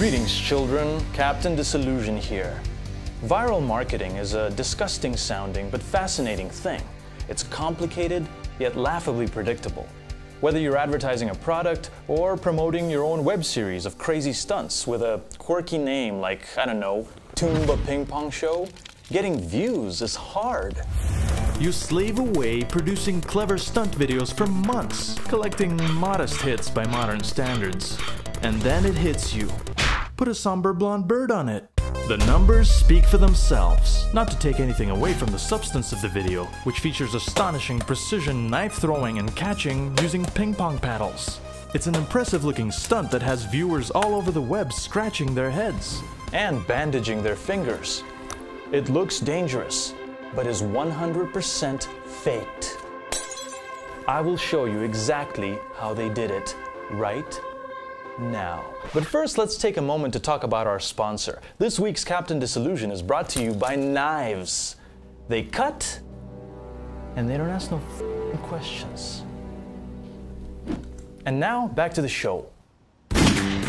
Greetings, children. Captain Disillusion here. Viral marketing is a disgusting sounding but fascinating thing. It's complicated, yet laughably predictable. Whether you're advertising a product or promoting your own web series of crazy stunts with a quirky name like, I don't know, Toomba Ping Pong Show, getting views is hard. You slave away producing clever stunt videos for months, collecting modest hits by modern standards. And then it hits you. Put a somber blonde bird on it. The numbers speak for themselves. Not to take anything away from the substance of the video, which features astonishing precision knife throwing and catching using ping pong paddles. It's an impressive looking stunt that has viewers all over the web scratching their heads and bandaging their fingers. It looks dangerous, but is 100% faked. I will show you exactly how they did it right now. But first, let's take a moment to talk about our sponsor. This week's Captain Disillusion is brought to you by knives. They cut, and they don't ask no questions. And now, back to the show.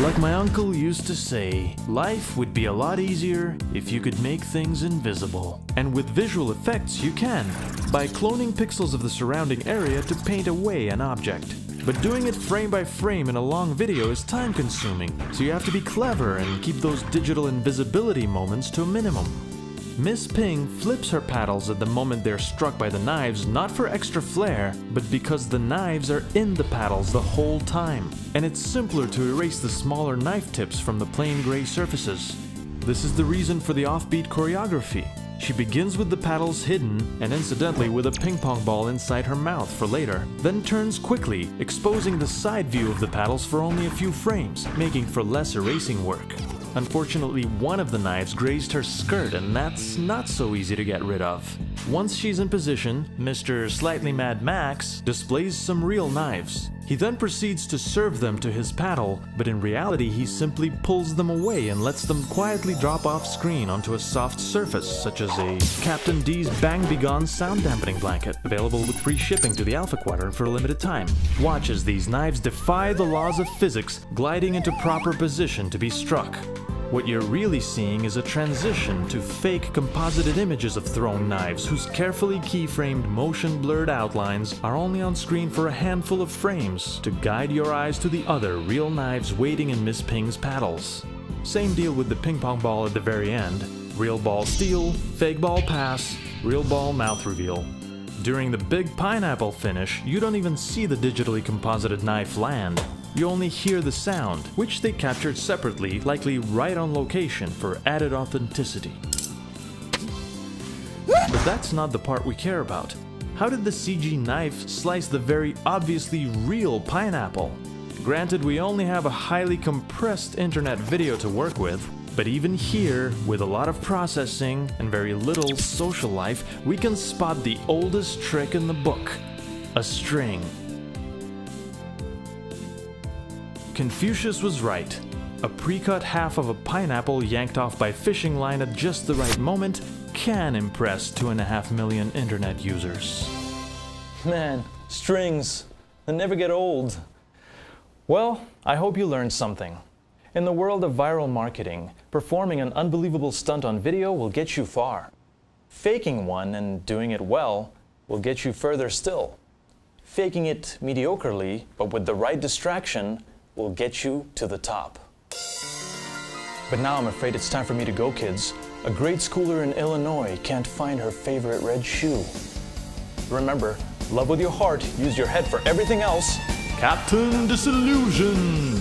Like my uncle used to say, life would be a lot easier if you could make things invisible. And with visual effects you can, by cloning pixels of the surrounding area to paint away an object. But doing it frame by frame in a long video is time consuming, so you have to be clever and keep those digital invisibility moments to a minimum. Miss Ping flips her paddles at the moment they're struck by the knives, not for extra flair, but because the knives are in the paddles the whole time. And it's simpler to erase the smaller knife tips from the plain gray surfaces. This is the reason for the offbeat choreography. She begins with the paddles hidden, and incidentally with a ping pong ball inside her mouth for later, then turns quickly, exposing the side view of the paddles for only a few frames, making for less erasing work. Unfortunately, one of the knives grazed her skirt, and that's not so easy to get rid of. Once she's in position, Mr. Slightly Mad Max displays some real knives. He then proceeds to serve them to his paddle, but in reality he simply pulls them away and lets them quietly drop off screen onto a soft surface, such as a Captain D's Bang Begone sound dampening blanket, available with free shipping to the Alpha Quadrant for a limited time. Watch as these knives defy the laws of physics, gliding into proper position to be struck. What you're really seeing is a transition to fake composited images of thrown knives whose carefully keyframed motion-blurred outlines are only on screen for a handful of frames to guide your eyes to the other real knives waiting in Miss Ping's paddles. Same deal with the ping pong ball at the very end. Real ball steal, fake ball pass, real ball mouth reveal. During the big pineapple finish, you don't even see the digitally composited knife land. You only hear the sound, which they captured separately, likely right on location for added authenticity. But that's not the part we care about. How did the CG knife slice the very obviously real pineapple? Granted, we only have a highly compressed internet video to work with, but even here, with a lot of processing and very little social life, we can spot the oldest trick in the book: a string. Confucius was right. A pre-cut half of a pineapple yanked off by fishing line at just the right moment can impress 2.5 million internet users. Man, strings, they never get old. Well, I hope you learned something. In the world of viral marketing, performing an unbelievable stunt on video will get you far. Faking one and doing it well will get you further still. Faking it mediocrely, but with the right distraction, will get you to the top. But now I'm afraid it's time for me to go, kids. A grade schooler in Illinois can't find her favorite red shoe. Remember, love with your heart, use your head for everything else. Captain Disillusion!